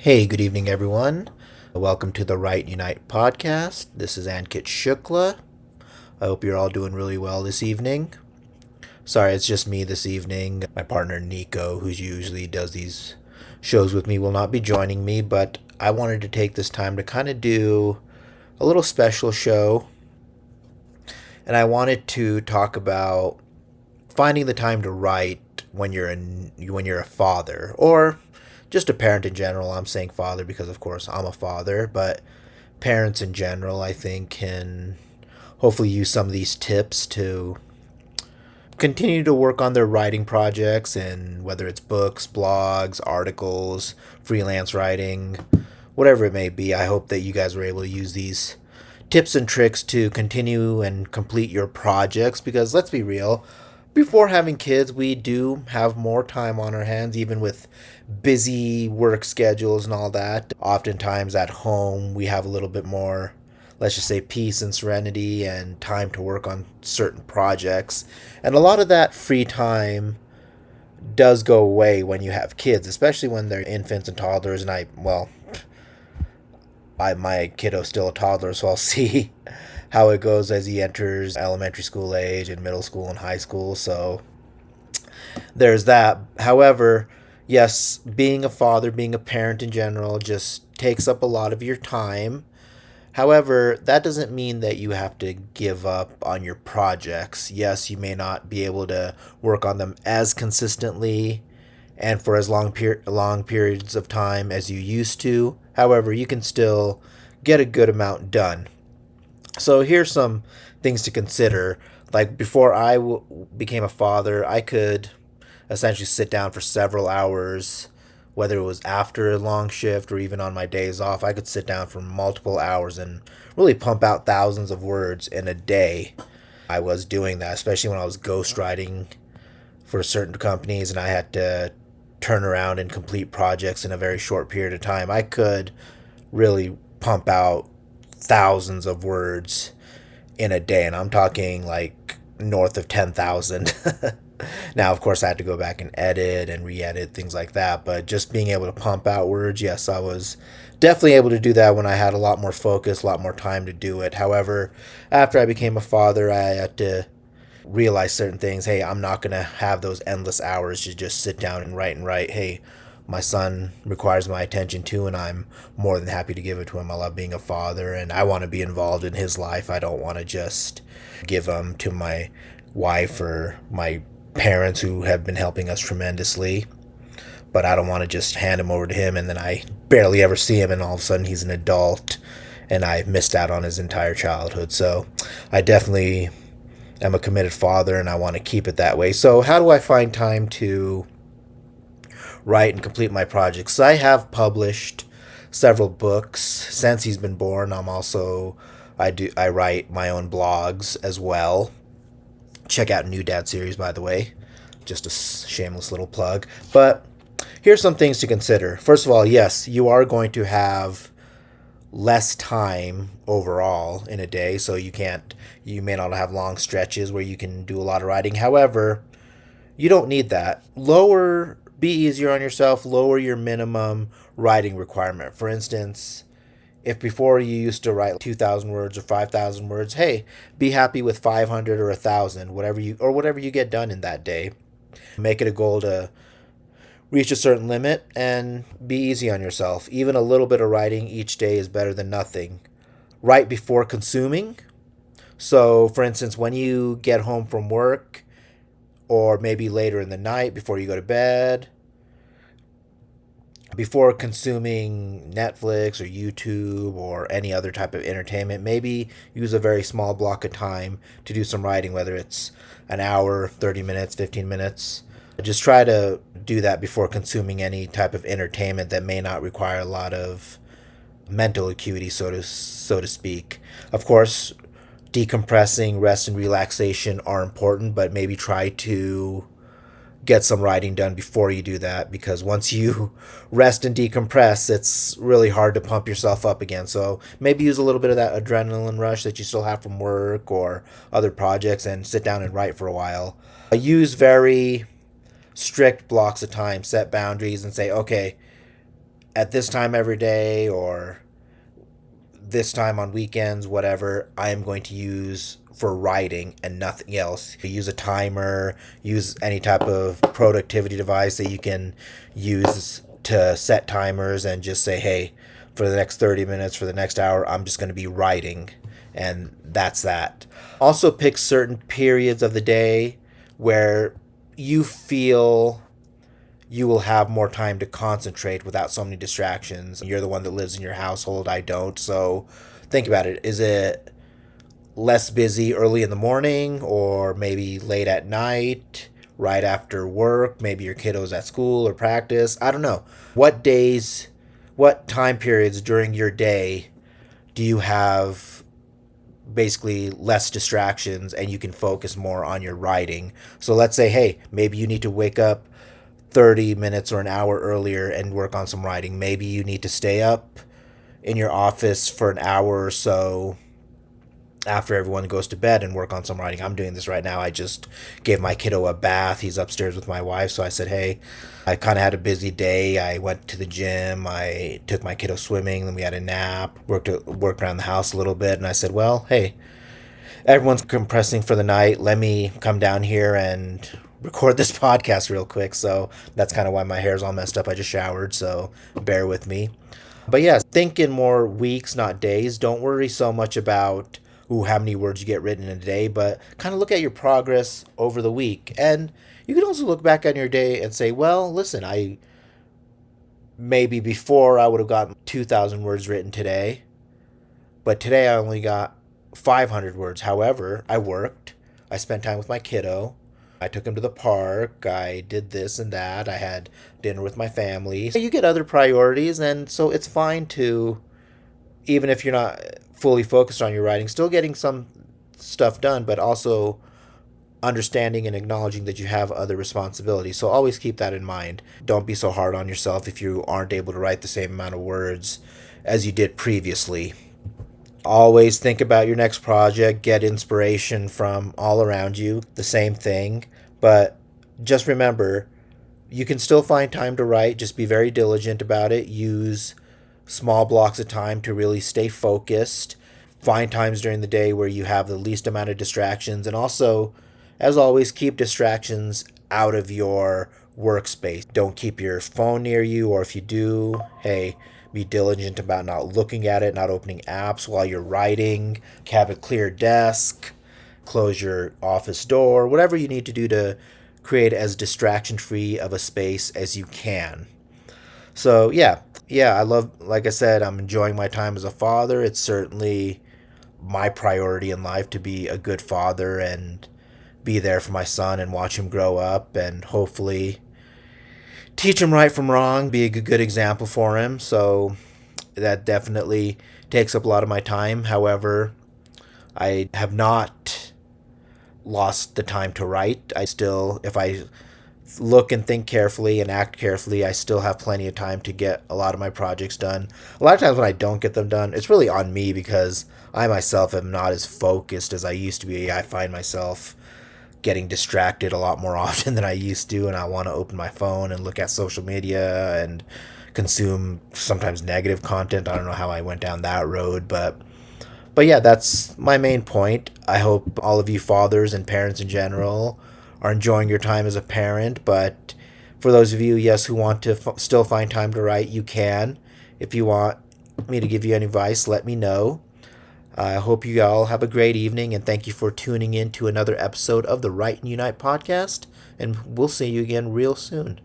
Hey, good evening, everyone. Welcome to the Right Unite podcast. This is Ankit Shukla. I hope you're all doing really well this evening. Sorry, it's just me this evening. My partner Nico, who usually does these shows with me, will not be joining me, but I wanted to take this time to kind of do a little special show. And I wanted to talk about finding the time to write when you're a father, or just a parent in general. I'm saying father because of course I'm a father, but parents in general I think can hopefully use some of these tips to continue to work on their writing projects, and whether it's books, blogs, articles, freelance writing, whatever it may be. I hope that you guys were able to use these tips and tricks to continue and complete your projects, because let's be real, before having kids we do have more time on our hands, even with busy work schedules and all that. Oftentimes at home we have a little bit more, let's just say, peace and serenity and time to work on certain projects. And a lot of that free time does go away when you have kids, especially when they're infants and toddlers. And my kiddo's still a toddler, so I'll see how it goes as he enters elementary school age and middle school and high school. So there's that. However, yes, being a father, being a parent in general, just takes up a lot of your time. However, that doesn't mean that you have to give up on your projects. Yes, you may not be able to work on them as consistently and for as long periods of time as you used to. However, you can still get a good amount done. So here's some things to consider. Like before became a father, I could essentially sit down for several hours, whether it was after a long shift or even on my days off. I could sit down for multiple hours and really pump out thousands of words in a day. I was doing that, especially when I was ghostwriting for certain companies and I had to turn around and complete projects in a very short period of time. I could really pump out thousands of words in a day, and I'm talking like north of 10,000. Now, of course, I had to go back and edit and re-edit things like that, but just being able to pump out words, yes, I was definitely able to do that when I had a lot more focus, a lot more time to do it. However, after I became a father, I had to realize certain things. Hey, I'm not going to have those endless hours to just sit down and write and write. Hey, my son requires my attention too, and I'm more than happy to give it to him. I love being a father, and I want to be involved in his life. I don't want to just give him to my wife or my parents who have been helping us tremendously, but I don't want to just hand him over to him and then I barely ever see him and all of a sudden he's an adult and I missed out on his entire childhood. So I definitely am a committed father and I want to keep it that way. So how do I find time to write and complete my projects? So I have published several books since he's been born. I write my own blogs as well. Check out New Dad series, by the way. Just a shameless little plug. But here's some things to consider. First of all, yes, you are going to have less time overall in a day, so you may not have long stretches where you can do a lot of writing. However, you don't need that. Be easier on yourself, lower your minimum writing requirement. For instance, if before you used to write 2,000 words or 5,000 words, hey, be happy with 500 or 1,000, whatever you get done in that day. Make it a goal to reach a certain limit and be easy on yourself. Even a little bit of writing each day is better than nothing. Write before consuming. So, for instance, when you get home from work, or maybe later in the night before you go to bed, before consuming Netflix or YouTube or any other type of entertainment, maybe use a very small block of time to do some writing, whether it's an hour, 30 minutes, 15 minutes. Just try to do that before consuming any type of entertainment that may not require a lot of mental acuity, so to speak. Of course, decompressing, rest, and relaxation are important, but maybe try to get some writing done before you do that, because once you rest and decompress, it's really hard to pump yourself up again. So maybe use a little bit of that adrenaline rush that you still have from work or other projects and sit down and write for a while. Use very strict blocks of time, set boundaries, and say, okay, at this time every day or this time on weekends, whatever, I am going to use for writing and nothing else. Use a timer, use any type of productivity device that you can use to set timers and just say, hey, for the next 30 minutes, for the next hour, I'm just going to be writing. And that's that. Also, pick certain periods of the day where you feel you will have more time to concentrate without so many distractions. You're the one that lives in your household. I don't. So think about it. Is it less busy early in the morning or maybe late at night, right after work? Maybe your kiddo's at school or practice. I don't know. What days, what time periods during your day do you have basically less distractions and you can focus more on your writing? So let's say, hey, maybe you need to wake up 30 minutes or an hour earlier and work on some writing. Maybe you need to stay up in your office for an hour or so after everyone goes to bed and work on some writing. I'm doing this right now. I just gave my kiddo a bath. He's upstairs with my wife. So I said, hey, I kind of had a busy day. I went to the gym. I took my kiddo swimming. Then we had a nap, worked around the house a little bit. And I said, well, hey, everyone's compressing for the night. Let me come down here and record this podcast real quick. So that's kind of why my hair's all messed up. I just showered, so bear with me. But yeah, think in more weeks, not days. Don't worry so much about how many words you get written in a day, but kind of look at your progress over the week. And you can also look back on your day and say, well, listen, I maybe before I would have gotten 2,000 words written today, but today I only got 500 words. However, I worked, I spent time with my kiddo, I took him to the park, I did this and that, I had dinner with my family. You get other priorities, and so it's fine to, even if you're not fully focused on your writing, still getting some stuff done, but also understanding and acknowledging that you have other responsibilities. So always keep that in mind. Don't be so hard on yourself if you aren't able to write the same amount of words as you did previously. Always think about your next project, get inspiration from all around you, the same thing. But just remember, you can still find time to write. Just be very diligent about it. Use small blocks of time to really stay focused. Find times during the day where you have the least amount of distractions. And also, as always, keep distractions out of your workspace. Don't keep your phone near you, or if you do, hey, be diligent about not looking at it, not opening apps while you're writing. Have a clear desk, close your office door, whatever you need to do to create as distraction free of a space as you can. So, I love, like I said, I'm enjoying my time as a father. It's certainly my priority in life to be a good father and be there for my son and watch him grow up and hopefully teach him right from wrong, be a good example for him. So that definitely takes up a lot of my time. However, I have not lost the time to write. I still, if I look and think carefully and act carefully, I still have plenty of time to get a lot of my projects done. A lot of times when I don't get them done, it's really on me because I myself am not as focused as I used to be. I find myself getting distracted a lot more often than I used to, and I want to open my phone and look at social media and consume sometimes negative content. I don't know how I went down that road, but yeah, that's my main point. I hope all of you fathers and parents in general are enjoying your time as a parent, but for those of you, yes, who want to still find time to write, you can. If you want me to give you any advice, let me know. I hope you all have a great evening, and thank you for tuning in to another episode of the Write and Unite podcast, and we'll see you again real soon.